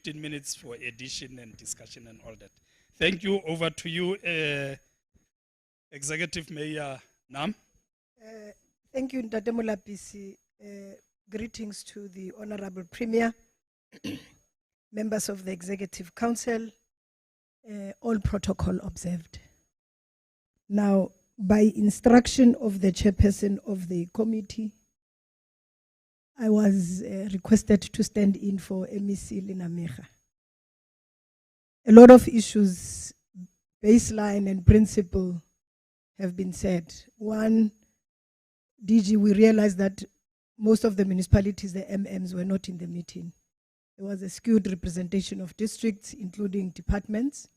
15 minutes for addition and discussion and all that. Thank you. Over to you, Executive Mayor Nam. Thank you, Ntate Molapisi. Greetings to the Honorable Premier, members of the Executive Council, all protocol observed. Now, by instruction of the chairperson of the committee, I was requested to stand in for MEC Linamega. A lot of issues, baseline and principle, have been said. One, DG, we realized that most of the municipalities, the MMs, were not in the meeting. There was a skewed representation of districts, including departments.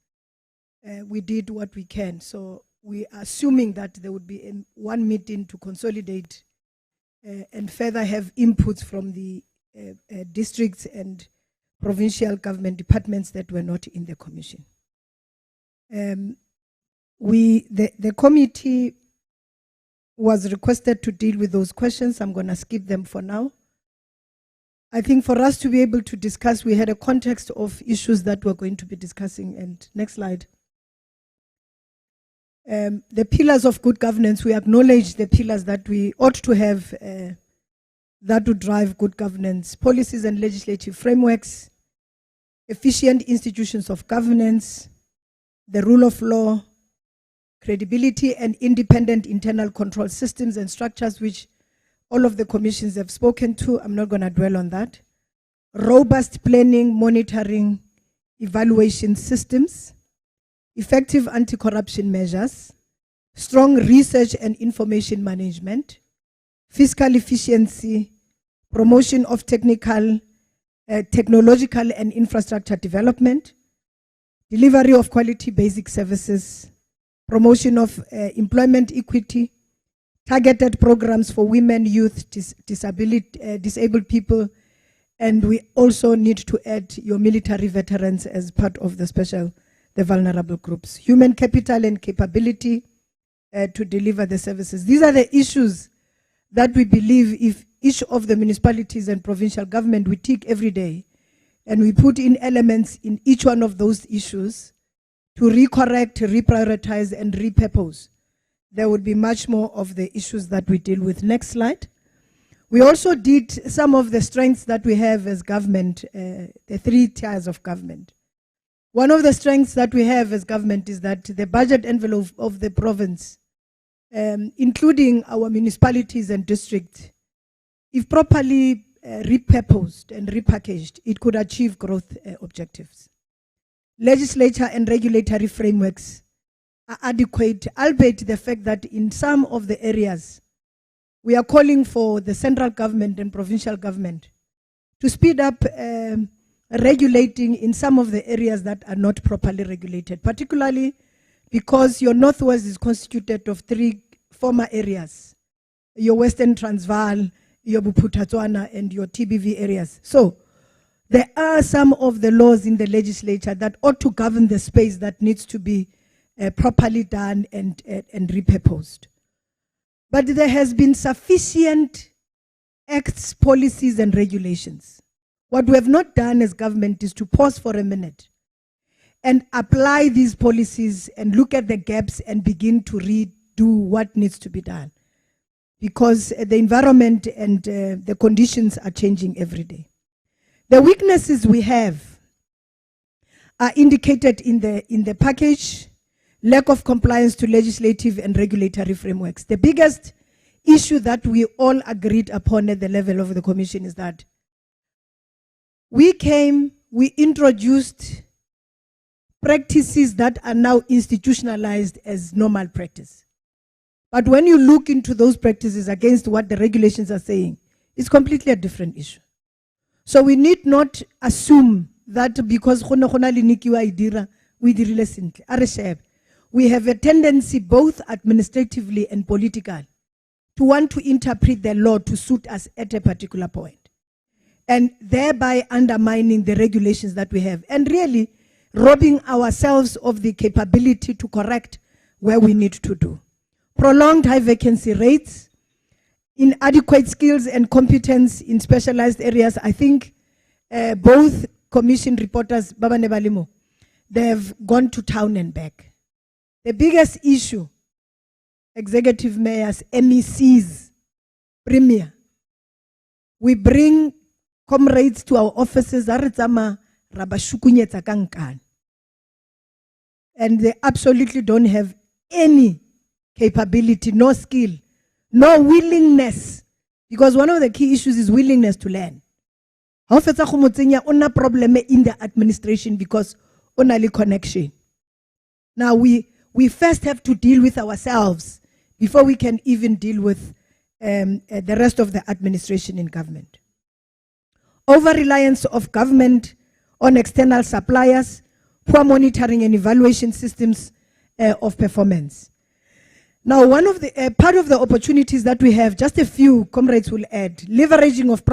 We did what we can. So we are assuming that there would be one meeting to consolidate and further have inputs from the districts and provincial government departments that were not in the commission. The committee was requested to deal with those questions. I'm going to skip them for now. I think for us to be able to discuss, we had a context of issues that we're going to be discussing. And next slide. The pillars of good governance, we acknowledge the pillars that we ought to have that would drive good governance: policies and legislative frameworks, efficient institutions of governance, the rule of law, credibility and independent internal control systems and structures, which all of the commissions have spoken to. I'm not going to dwell on that. Robust planning, monitoring, evaluation systems, effective anti-corruption measures, strong research and information management, fiscal efficiency, promotion of technological and infrastructure development, delivery of quality basic services, promotion of employment equity, targeted programs for women, youth, disabled people, and we also need to add your military veterans as part of the vulnerable groups. Human capital and capability to deliver the services. These are the issues that we believe if each of the municipalities and provincial government we tick every day, and we put in elements in each one of those issues to recorrect, reprioritize, and repurpose, there would be much more of the issues that we deal with. Next slide. We also did some of the strengths that we have as government, the 3 tiers of government. One of the strengths that we have as government is that the budget envelope of the province, including our municipalities and districts, if properly repurposed and repackaged, it could achieve growth objectives. Legislature and regulatory frameworks are adequate, albeit the fact that in some of the areas, we are calling for the central government and provincial government to speed up regulating in some of the areas that are not properly regulated, particularly because your Northwest is constituted of 3 former areas, your Western Transvaal, your Bophuthatswana, and your TBV areas. So there are some of the laws in the legislature that ought to govern the space that needs to be properly done and repurposed. But there has been sufficient acts, policies, and regulations. What we have not done as government is to pause for a minute and apply these policies and look at the gaps and begin to redo what needs to be done. Because the environment and the conditions are changing every day. The weaknesses we have are indicated in the package: lack of compliance to legislative and regulatory frameworks. The biggest issue that we all agreed upon at the level of the commission is that we introduced practices that are now institutionalized as normal practice. But when you look into those practices against what the regulations are saying, it's completely a different issue. So we need not assume that because Nikiwe we have a tendency both administratively and politically to want to interpret the law to suit us at a particular point, and thereby undermining the regulations that we have, and really robbing ourselves of the capability to correct where we need to do. Prolonged high vacancy rates, inadequate skills and competence in specialized areas. I think both commission reporters, Baba Nebalimo, they have gone to town and back. The biggest issue, executive mayors, MECs, premier, we bring comrades to our offices, and they absolutely don't have any capability, no skill, no willingness, because one of the key issues is willingness to learn. How fetsa go motsenya ona problem in the administration because only connection. Now we first have to deal with ourselves before we can even deal with the rest of the administration in government. Over-reliance of government on external suppliers, poor monitoring and evaluation systems of performance. Now, one of the part of the opportunities that we have, just a few comrades will add: leveraging of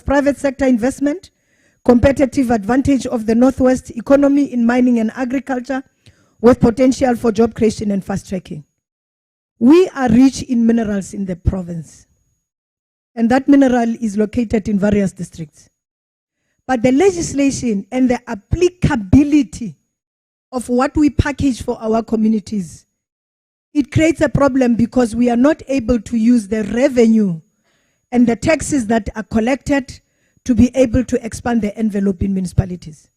private sector investment, competitive advantage of the Northwest economy in mining and agriculture, with potential for job creation and fast tracking. We are rich in minerals in the province, and that mineral is located in various districts. But the legislation and the applicability of what we package for our communities, it creates a problem because we are not able to use the revenue and the taxes that are collected to be able to expand the envelope in municipalities.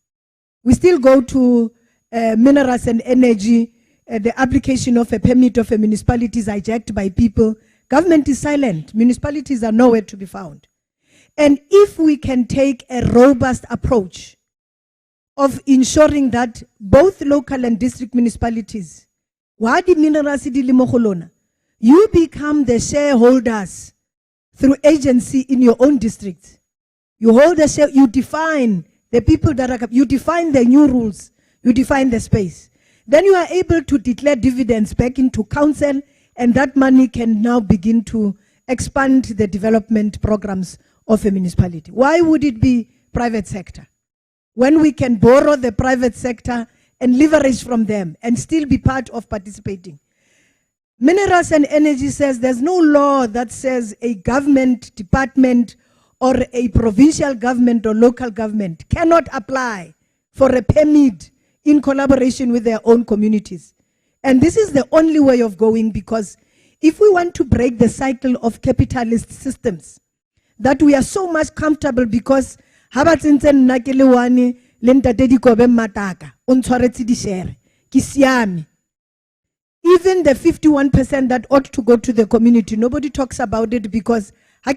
We still go to minerals and energy, the application of a permit of a municipality is hijacked by people. Government is silent. Municipalities are nowhere to be found. And if we can take a robust approach of ensuring that both local and district municipalities, you become the shareholders through agency in your own district. You hold the share, you define the people that are, you define the new rules, you define the space. Then you are able to declare dividends back into council, and that money can now begin to expand the development programs of a municipality. Why would it be private sector? When we can borrow the private sector and leverage from them and still be part of participating. Minerals and energy says there's no law that says a government department or a provincial government or local government cannot apply for a permit in collaboration with their own communities. And this is the only way of going, because if we want to break the cycle of capitalist systems, that we are so much comfortable because even the 51% that ought to go to the community, nobody talks about it because now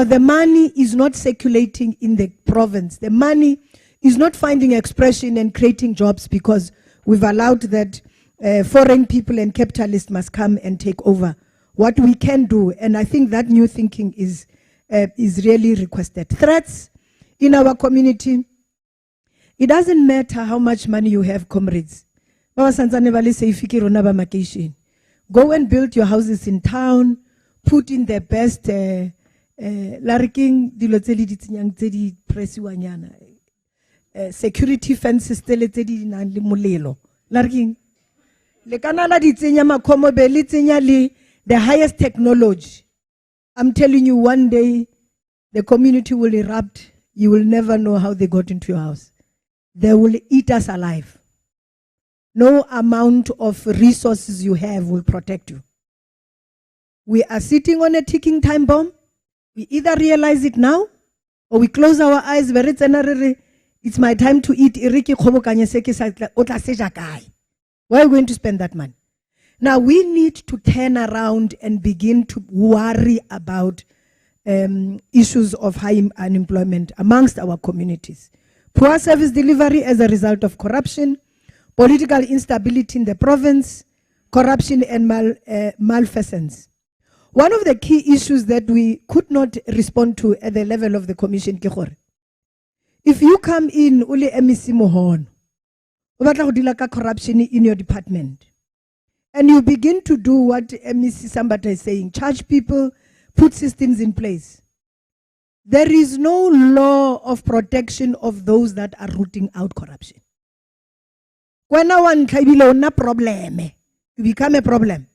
the money is not circulating in the province. The money is not finding expression and creating jobs because we've allowed that foreign people and capitalists must come and take over what we can do. And I think that new thinking is really requested. Threats in our community. It doesn't matter how much money you have, comrades. Go and build your houses in town, put in the best security fences, the highest technology. I'm telling you, one day the community will erupt. You will never know how they got into your house. They will eat us alive. No amount of resources you have will protect you. We are sitting on a ticking time bomb. We either realize it now or we close our eyes. It's my time to eat. Where are we going to spend that money? Now we need to turn around and begin to worry about issues of high unemployment amongst our communities. Poor service delivery as a result of corruption, political instability in the province, corruption and malfeasance. One of the key issues that we could not respond to at the level of the commission, if you come in, uli MEC mohon, corruption in your department, and you begin to do what MEC Sambata is saying, charge people, put systems in place. There is no law of protection of those that are rooting out corruption. When one problem, you become a problem.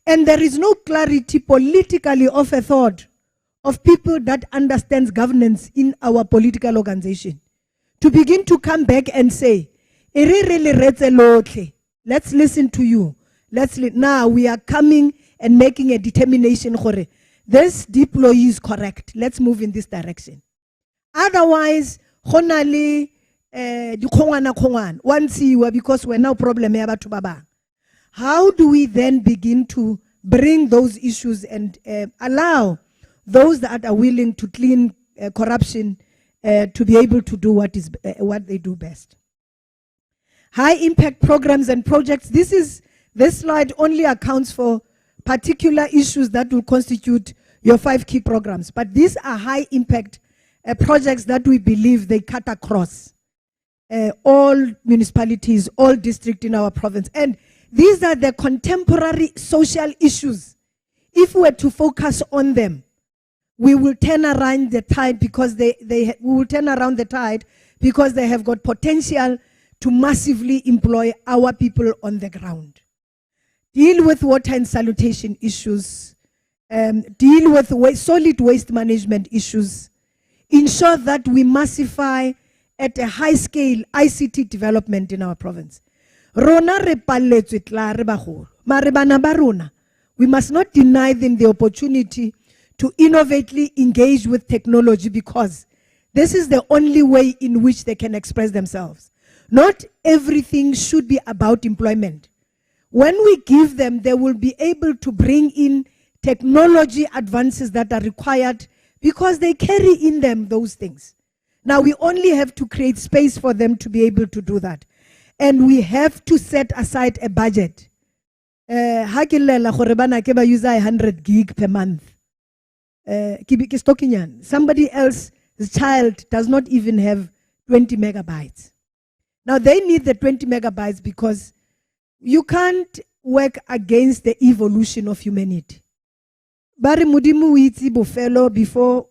And there is no clarity politically of a thought of people that understands governance in our political organization to begin to come back and say, let's listen to you. Now we are coming and making a determination. This deployee is correct. Let's move in this direction. Otherwise, because we're now problem. How do we then begin to bring those issues and allow those that are willing to clean corruption to be able to do what they do best? High impact programs and projects. This slide only accounts for particular issues that will constitute your 5 key programs. But these are high impact projects that we believe they cut across all municipalities, all districts in our province. And these are the contemporary social issues. If we were to focus on them, we will turn around the tide because we will turn around the tide because they have got potential to massively employ our people on the ground. Deal with water and sanitation issues, deal with solid waste management issues, ensure that we massify at a high scale ICT development in our province. We must not deny them the opportunity to innovatively engage with technology because this is the only way in which they can express themselves. Not everything should be about employment. When we give them, they will be able to bring in technology advances that are required because they carry in them those things. Now we only have to create space for them to be able to do that. And we have to set aside a budget. 100 gig per month. Somebody else's child does not even have 20 megabytes. Now they need the 20 megabytes because you can't work against the evolution of humanity. Bari mudimu iti bofelo before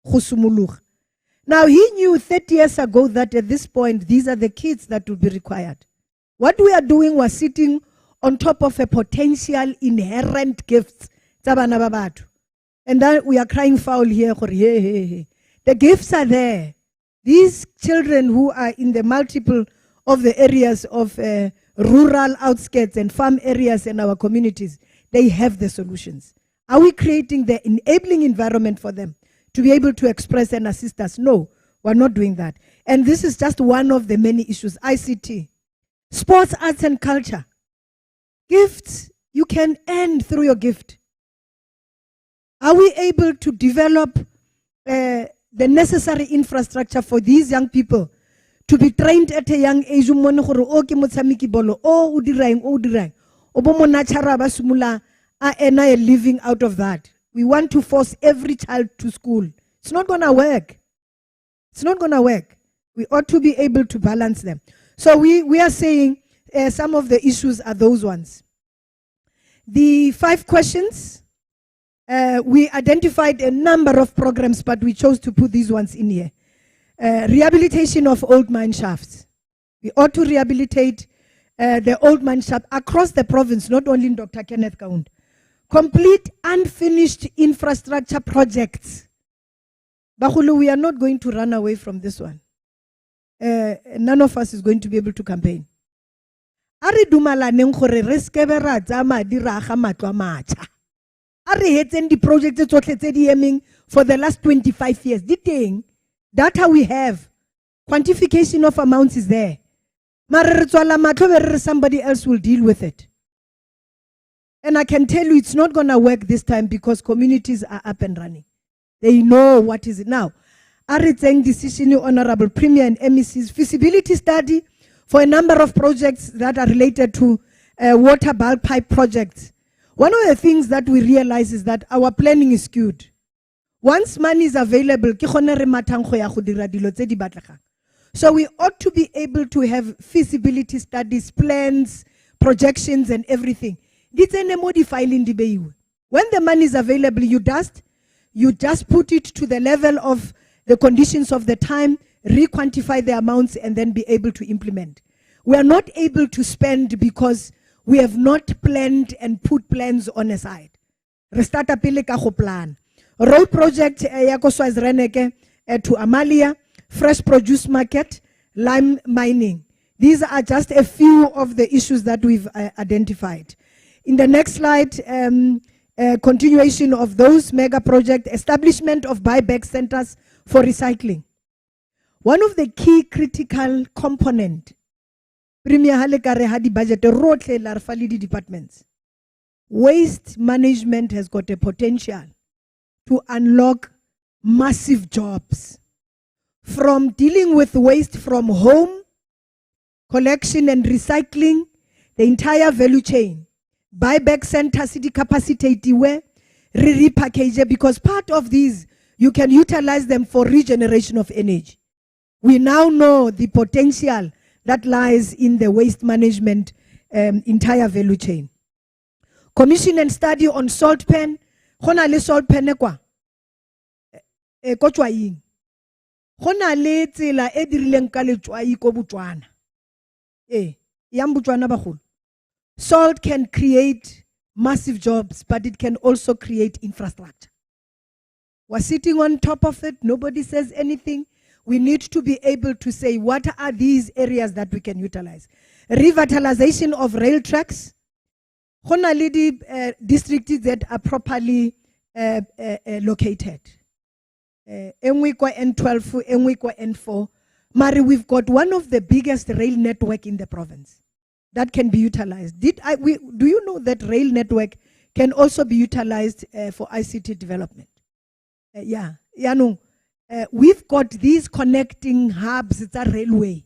khusumuluch. Now he knew 30 years ago that at this point these are the kids that will be required. What we are doing was sitting on top of a potential inherent gifts. And then we are crying foul here. The gifts are there. These children who are in the multiple of the areas of rural outskirts and farm areas in our communities, they have the solutions. Are we creating the enabling environment for them to be able to express and assist us? No, we're not doing that. And this is just one of the many issues. ICT, sports, arts and culture. Gifts, you can earn through your gift. Are we able to develop the necessary infrastructure for these young people to be trained at a young age? A living out of that. We want to force every child to school. It's not going to work. It's not going to work. We ought to be able to balance them. So we are saying some of the issues are those ones. The 5 questions, we identified a number of programs, but we chose to put these ones in here. Rehabilitation of old mine shafts. We ought to rehabilitate the old mine shaft across the province, not only in Dr. Kenneth Kaunda. Complete unfinished infrastructure projects. Bahulu, we are not going to run away from this one. None of us is going to be able to campaign. Ari dumalaneng gore re skebe ra tsa madi ra ga matlo matsha. Ari hetseng di projects tsotlhe tse di emeng for the last 25 years. Di teng, data we have, quantification of amounts is there. Mara re tswala matlo be re somebody else will deal with it. And I can tell you it's not going to work this time because communities are up and running. They know what is it now. Aritseng decision, Honorable Premier and MEC's feasibility study for a number of projects that are related to water bulk pipe projects. One of the things that we realize is that our planning is skewed. Once money is available, so we ought to be able to have feasibility studies, plans, projections and everything. When the money is available, you just put it to the level of the conditions of the time, re-quantify the amounts, and then be able to implement. We are not able to spend because we have not planned and put plans on a side. Restart pele ka go plan. Road project ya ko Swaziland to Amalia, fresh produce market, lime mining. These are just a few of the issues that we've identified. In the next slide, continuation of those mega projects, establishment of buyback centers for recycling. One of the key critical component, Premier Halekare had the budget, rotle larfalidi departments. Waste management has got a potential to unlock massive jobs. From dealing with waste from home, collection and recycling, the entire value chain. Buyback center city capacity where repackage, because part of these you can utilize them for regeneration of energy. We now know the potential that lies in the waste management entire value chain. Commission and study on salt pen. Hona le salt pen kwa ko tswaing. Hona le tsela e dirileng ka letswai ko Botswana. Yang Botswana bagolo. Salt can create massive jobs, but it can also create infrastructure. We're sitting on top of it, nobody says anything. We need to be able to say, what are these areas that we can utilize? Revitalization of rail tracks. Hona le di districts that are properly located. Engwe kwa N12, engwe kwa N4. Mari, we've got one of the biggest rail network in the province that can be utilized. Do you know that rail network can also be utilized for ICT development? We've got these connecting hubs, it's a railway,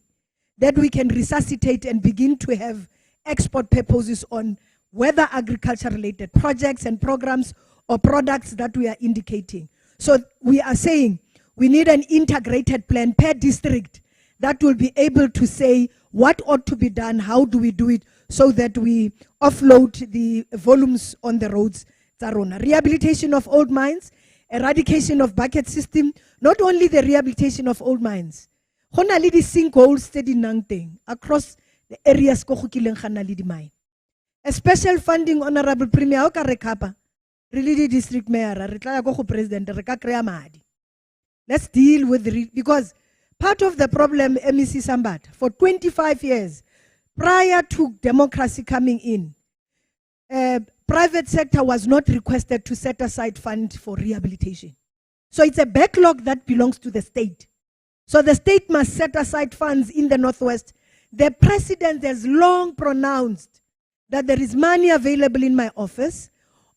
that we can resuscitate and begin to have export purposes on whether agriculture related projects and programs or products that we are indicating. So we are saying we need an integrated plan per district that will be able to say what ought to be done, how do we do it, so that we offload the volumes on the roads. Rehabilitation of old mines, eradication of bucket system, not only the rehabilitation of old mines. Hona le di sinkholes steady nangteng across the areas ko khukileng khana le di mine. A special funding, Honorable Premier, o ka rekapa, really the district mayor, re tla ya ko go president, re ka krea madi. Let's deal with because part of the problem, MEC Sambat, for 25 years, prior to democracy coming in, private sector was not requested to set aside funds for rehabilitation. So it's a backlog that belongs to the state. So the state must set aside funds in the Northwest. The president has long pronounced that there is money available in my office.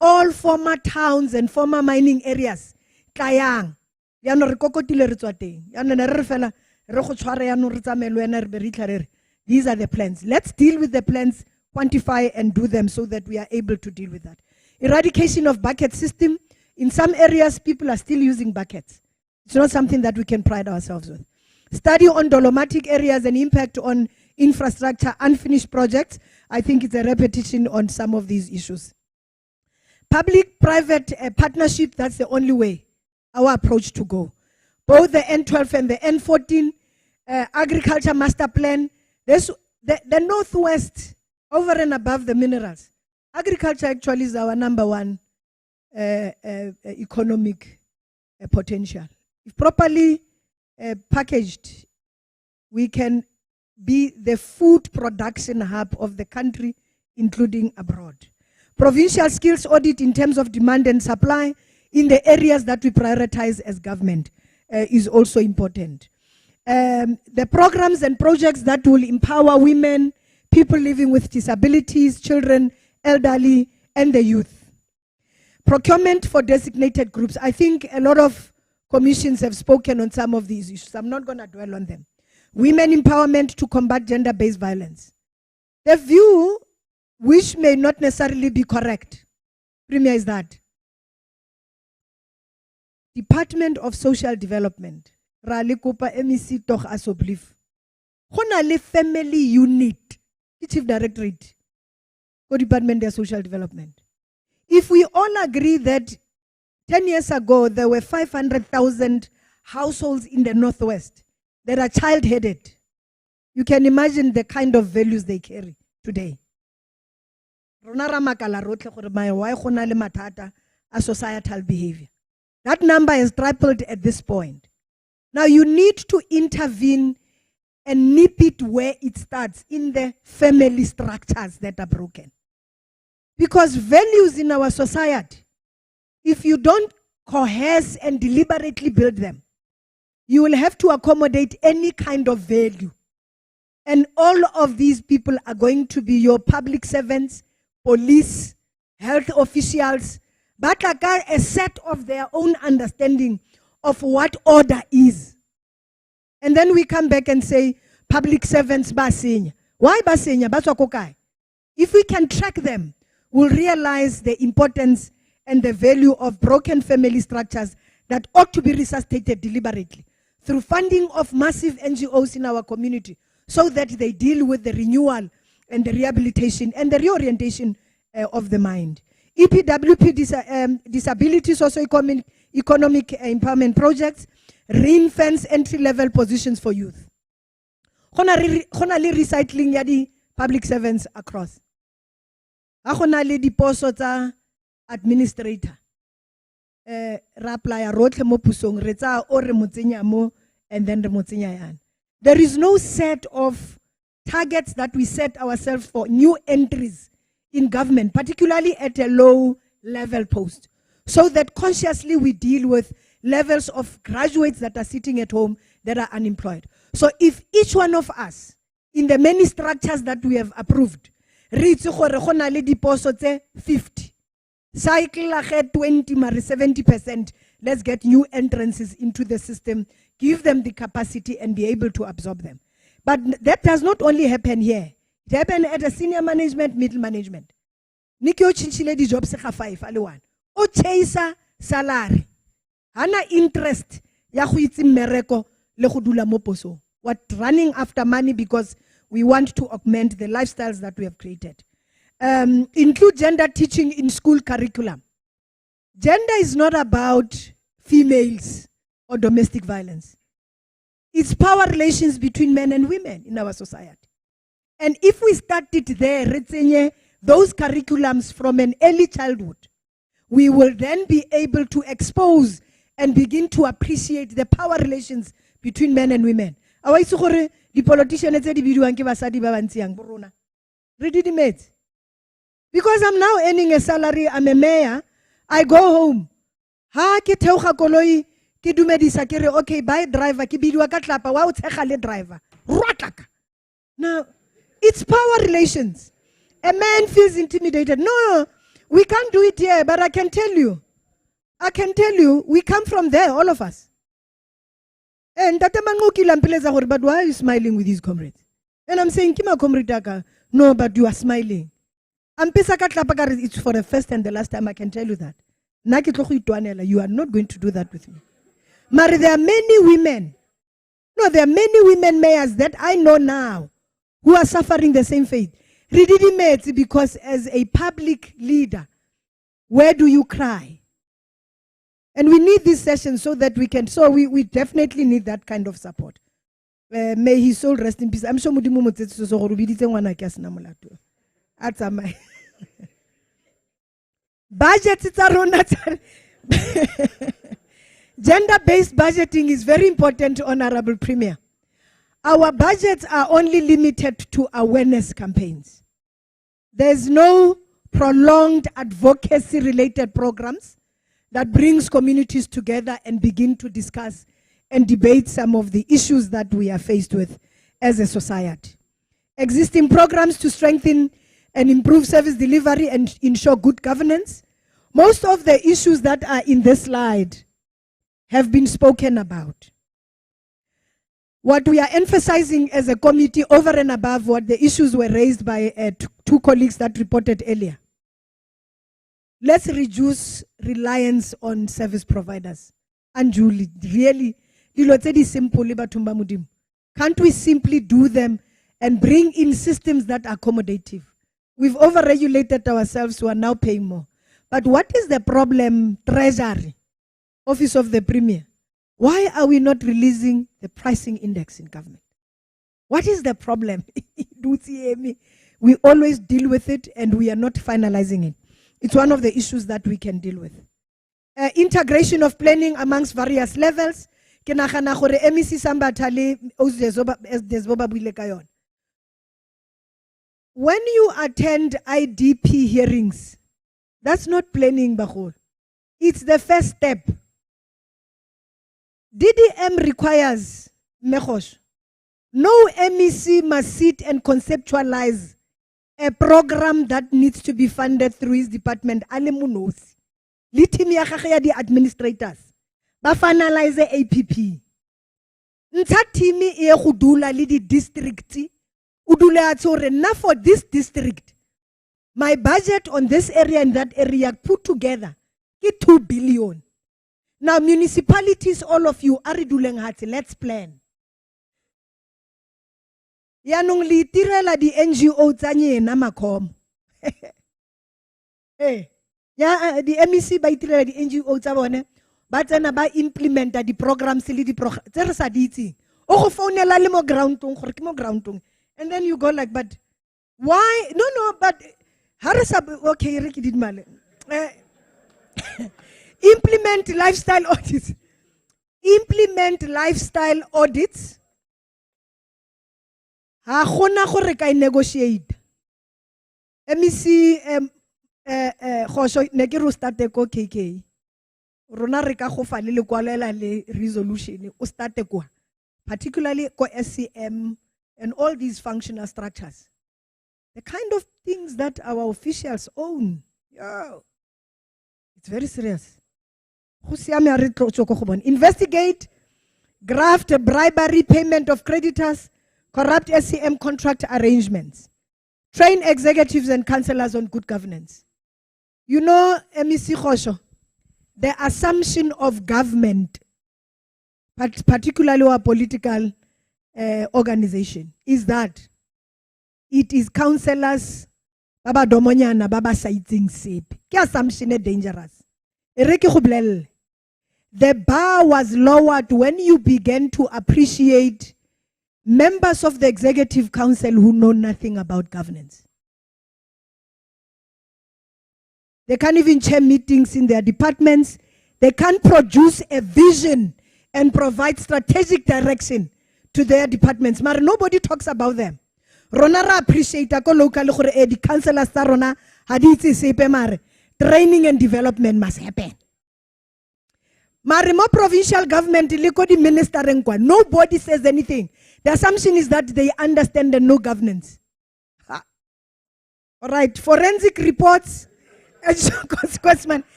All former towns and former mining areas, Kayang, these are the plans. Let's deal with the plans, quantify and do them so that we are able to deal with that. Eradication of bucket system. In some areas, people are still using buckets. It's not something that we can pride ourselves with. Study on dolomitic areas and impact on infrastructure, unfinished projects. I think it's a repetition on some of these issues. Public-private partnership, that's the only way, our approach to go. Both the N12 and the N14, agriculture master plan, the Northwest, over and above the minerals. Agriculture actually is our number one economic potential. If properly packaged, we can be the food production hub of the country, including abroad. Provincial skills audit in terms of demand and supply in the areas that we prioritize as government is also important. The programs and projects that will empower women, people living with disabilities, children, elderly, and the youth. Procurement for designated groups. I think a lot of commissions have spoken on some of these issues. I'm not going to dwell on them. Women empowerment to combat gender-based violence. The view, which may not necessarily be correct, Premier, is that Department of Social Development, Rale Kopa MEC toch asoblief. Hona le family unit, Chief Directorate, for Department of Social Development. If we all agree that 10 years ago there were 500,000 households in the Northwest that are child-headed, you can imagine the kind of values they carry today. Rona ra makala rotlhe gore why gona le mathata a societal behavior. That number has tripled at this point. Now you need to intervene and nip it where it starts, in the family structures that are broken. Because values in our society, if you don't coerce and deliberately build them, you will have to accommodate any kind of value. And all of these people are going to be your public servants, police, health officials, but a set of their own understanding of what order is. And then we come back and say, public servants basenya. Why basenya? Baswakokai. If we can track them, we'll realize the importance and the value of broken family structures that ought to be resuscitated deliberately through funding of massive NGOs in our community, so that they deal with the renewal and the rehabilitation and the reorientation of the mind. EPWP disability socio-economic empowerment projects ring-fence entry-level positions for youth. Khona le recycling ya di public servants across. Ha khona le diposo tsa administrator. Ra apply rotlhe mo pusong re tsa o re motsenya mo and then re motsenya yana. There is no set of targets that we set ourselves for new entries in government, particularly at a low level post, so that consciously we deal with levels of graduates that are sitting at home that are unemployed. So if each one of us, in the many structures that we have approved, reach 50, cycle 20, 70%, let's get new entrances into the system, give them the capacity and be able to absorb them. But that does not only happen here. It happens at a senior management, middle management. Nikiwe chinchile di job sekha 5 aliwan. O chase salary. Hana interest ya go itse mmereko le go dula mo posong. What running after money because we want to augment the lifestyles that we have created. Include gender teaching in school curriculum. Gender is not about females or domestic violence. It's power relations between men and women in our society. And if we start it there, those curriculums from an early childhood, we will then be able to expose and begin to appreciate the power relations between men and women. The politicians because I'm now earning a salary, I'm a mayor, I go home. Ha ke theoga koloi ke dumedisa ke re okay bye driver ke bidiwa ka tlapa wa o tshega le driver. Now it's power relations. A man feels intimidated. No, we can't do it here, but I can tell you, we come from there, all of us. And but why are you smiling with these comrades? And I'm saying, Kima comrade, no, but you are smiling. It's for the first and the last time I can tell you that. You are not going to do that with me. Mari, there are many women. No, there are many women mayors that I know now who are suffering the same fate. Because as a public leader, where do you cry? And we need this session so that we can, so we definitely need that kind of support. May his soul rest in peace. I'm sure Mudimu Mutsetsu so Rubidite wana kiasi na mulato. That's my budget. Gender-based budgeting is very important, Honorable Premier. Our budgets are only limited to awareness campaigns. There's no prolonged advocacy-related programs that brings communities together and begin to discuss and debate some of the issues that we are faced with as a society. Existing programs to strengthen and improve service delivery and ensure good governance. Most of the issues that are in this slide have been spoken about. What we are emphasizing as a committee over and above what the issues were raised by two colleagues that reported earlier. Let's reduce reliance on service providers. And Julie, really, can't we simply do them and bring in systems that are accommodative? We've overregulated ourselves, who are now paying more. But what is the problem, Treasury, Office of the Premier? Why are we not releasing the pricing index in government? What is the problem? We always deal with it and we are not finalizing it. It's one of the issues that we can deal with. integration of planning amongst various levels. Ke nagana gore MEC Sambatha le Desbo ba buile ka yona. When you attend IDP hearings, that's not planning, Bahol. It's the first step. DDM requires Mekosh. No MEC must sit and conceptualize a program that needs to be funded through his department. Alemunos. Litimi ya gage ya di administrators. Ba finalize APP. Ntsha timi e go dula le di district. Udule atsore na for this district. My budget on this area and that area put together is 2 billion. Now municipalities, all of you are doing hati. Let's plan. Yanong li tirela di NGO tsanye na makom. Hey, ya di MEC ba itirela di NGO tsa bone ba tsena ba implementa di programs le di program tse re sa ditse. O go founela le mo groundong gore ke mo groundong. And then you go like, but why? No, but okay, Ricky did mal. Implement lifestyle audits. Implement lifestyle audits. Ha gona gore ka negotiate. MEC khosho ne ke ro starte ko KK. Rona re ka go fa le lekwalela le resolution o starte kwa. Particularly ko SCM and all these functional structures. The kind of things that our officials own. Yeah. It's very serious. Investigate, graft, bribery, payment of creditors, corrupt SCM contract arrangements. Train executives and councillors on good governance. You know, MEC Khosho, the assumption of government, particularly our political organization, is that it is councillors, Baba Domonyana, Baba Saiting Sip. Ke assumption is dangerous. The bar was lowered when you began to appreciate members of the executive council who know nothing about governance. They can't even chair meetings in their departments. They can't produce a vision and provide strategic direction to their departments. But nobody talks about them. Rona ra appreciate ko local gore the councillors tsa rona ha di itse sepe mare training and development must happen. Mare mo provincial government le ko di ministereng kwa nobody says anything. The assumption is that they understand the no governance. All right, forensic reports.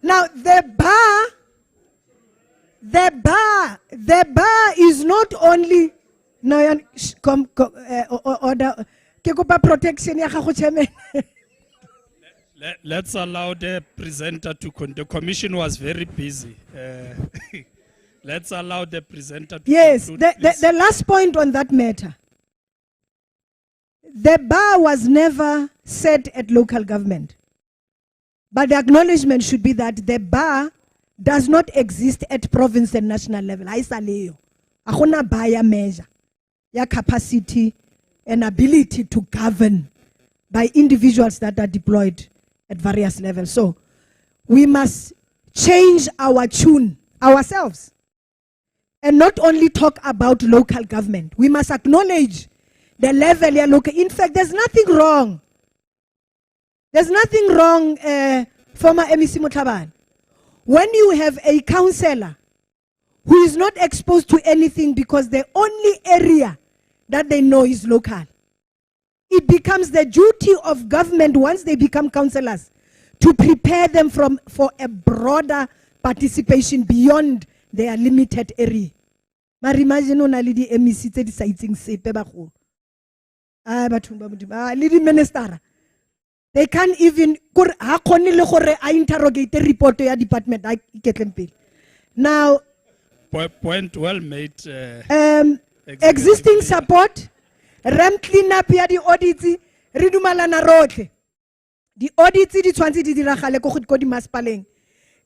Now the bar is not only order protection. Let's allow the presenter to the commission was very busy. Let's allow the presenter to yes, conclude, the last point on that matter. The bar was never set at local government. But the acknowledgement should be that the bar does not exist at province and national level. Aisaleo. Akona bar measure. Ya capacity and ability to govern by individuals that are deployed at various levels. So we must change our tune ourselves and not only talk about local government. We must acknowledge the level ya local. In fact, there's nothing wrong. There's nothing wrong, former MEC Motlaban. When you have a councillor who is not exposed to anything because the only area that they know is local, it becomes the duty of government once they become councillors to prepare them for a broader participation beyond their limited area. But imagine on a lady MEC tse di sa itseng sepe ba go. Lady minister. They can't even interrogate the report to your department. Now, point well made. Existing support, RAM cleanup, the audits, Ridumalana road. The audits, the 20 di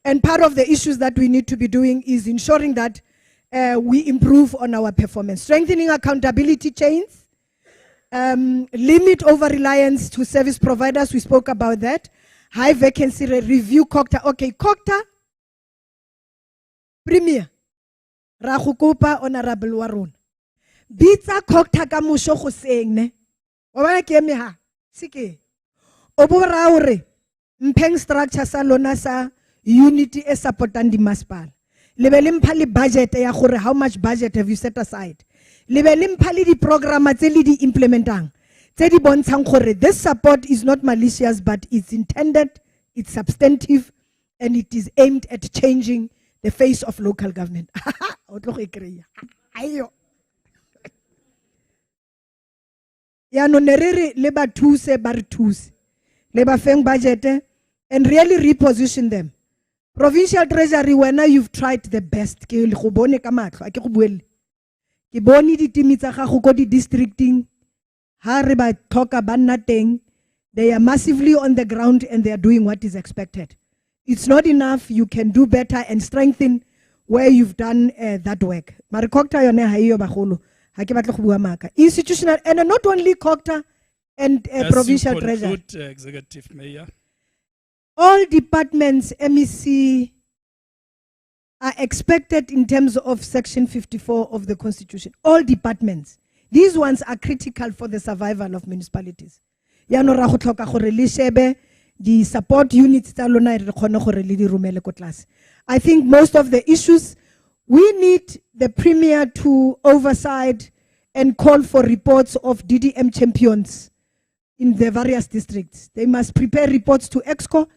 and part of the issues that we need to be doing is ensuring that we improve on our performance, strengthening accountability chains. Limit over-reliance to service providers, we spoke about that. High vacancy review, COCTA. Okay, COCTA, Premier, ra go kopa honorable wa rona. Bitsa COGTA ka mosho goseng ne. Wa bona ke eme ha. Sike. O bo ra hore mpheng structure sa lona sa unity e supportang di masipala. Lebe le mpha le budget ya gore how much budget have you set aside. Lebe le mpha le di programa tse le di implementang. Tse di bontshang gore this support is not malicious but it's intended, it's substantive, and it is aimed at changing the face of local government. O tlo go ikreya. Ayo. Ya no nerere le ba thuse ba re thuse. Le ba feng budget and really reposition them. Provincial Treasury, when you've tried the best, ke go bone ka matlo, a ke go buelle. Ke bone di timi tsa gago go di districting. Ha re ba tlhoka ba nna teng, they are massively on the ground and they are doing what is expected. It's not enough, you can do better and strengthen where you've done that work. Mare COGTA yone ha iyo bagolo, ha ke batla go bua maka. Institutional, and not only COGTA and Provincial Treasury. Executive Mayor. All departments, MEC, are expected in terms of Section 54 of the Constitution. All departments. These ones are critical for the survival of municipalities. Yano ra go tlhoka gore le shebe di support units tsa lona re kgone gore le di romele ko tlase. I think most of the issues, we need the Premier to oversight and call for reports of DDM champions in the various districts. They must prepare reports to EXCO.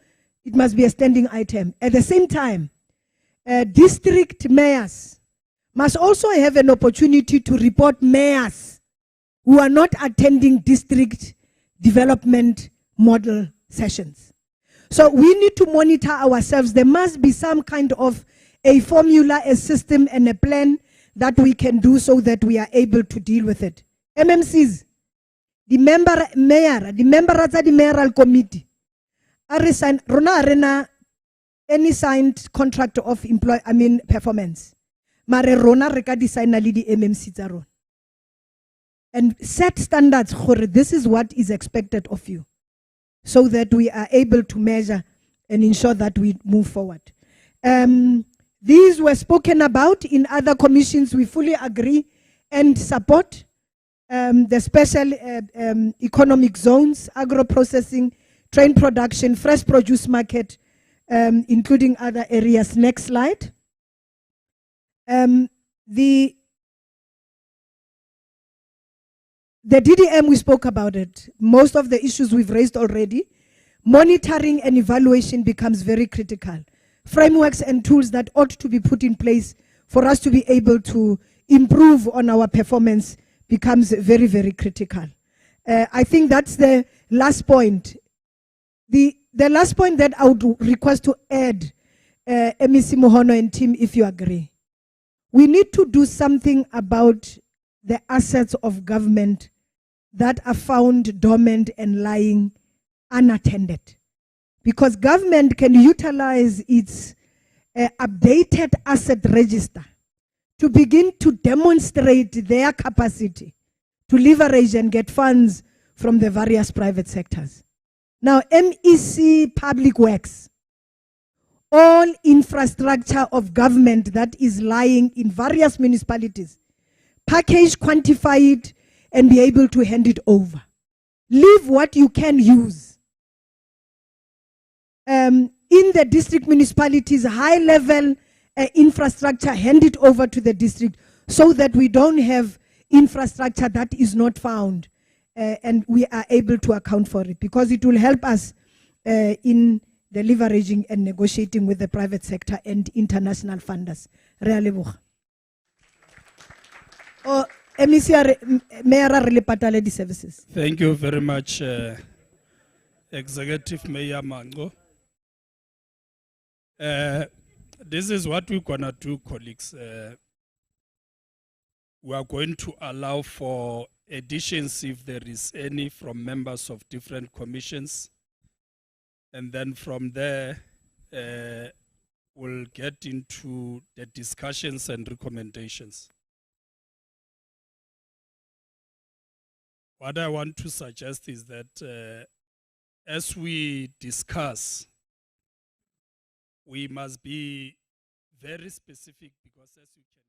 It must be a standing item. At the same time, district mayors must also have an opportunity to report mayors who are not attending district development model sessions. So we need to monitor ourselves. There must be some kind of a formula, a system, and a plan that we can do so that we are able to deal with it. MMCs, the member of the mayoral committee, Rona arena any signed contract of performance. Mare Rona reka design li di MMC tsa rona. And set standards for this is what is expected of you, so that we are able to measure and ensure that we move forward. These were spoken about in other commissions. We fully agree and support the special economic zones, agro-processing, train production, fresh produce market, including other areas. Next slide. The DDM, we spoke about it. Most of the issues we've raised already. Monitoring and evaluation becomes very critical. Frameworks and tools that ought to be put in place for us to be able to improve on our performance becomes very, very critical. I think that's the last point. The last point that I would request to add, MEC Mohono and team, if you agree. We need to do something about the assets of government that are found dormant and lying unattended. Because government can utilize its updated asset register to begin to demonstrate their capacity to leverage and get funds from the various private sectors. Now, MEC Public Works, all infrastructure of government that is lying in various municipalities, package, quantify it, and be able to hand it over. Leave what you can use. In the district municipalities, high-level infrastructure, hand it over to the district so that we don't have infrastructure that is not found and we are able to account for it, because it will help us in the leveraging and negotiating with the private sector and international funders. Services. Thank you very much, Executive Mayor Mango. This is what we're gonna do, colleagues. We are going to allow for additions if there is any from members of different commissions. And then from there, we'll get into the discussions and recommendations. What I want to suggest is that as we discuss, we must be very specific because as you can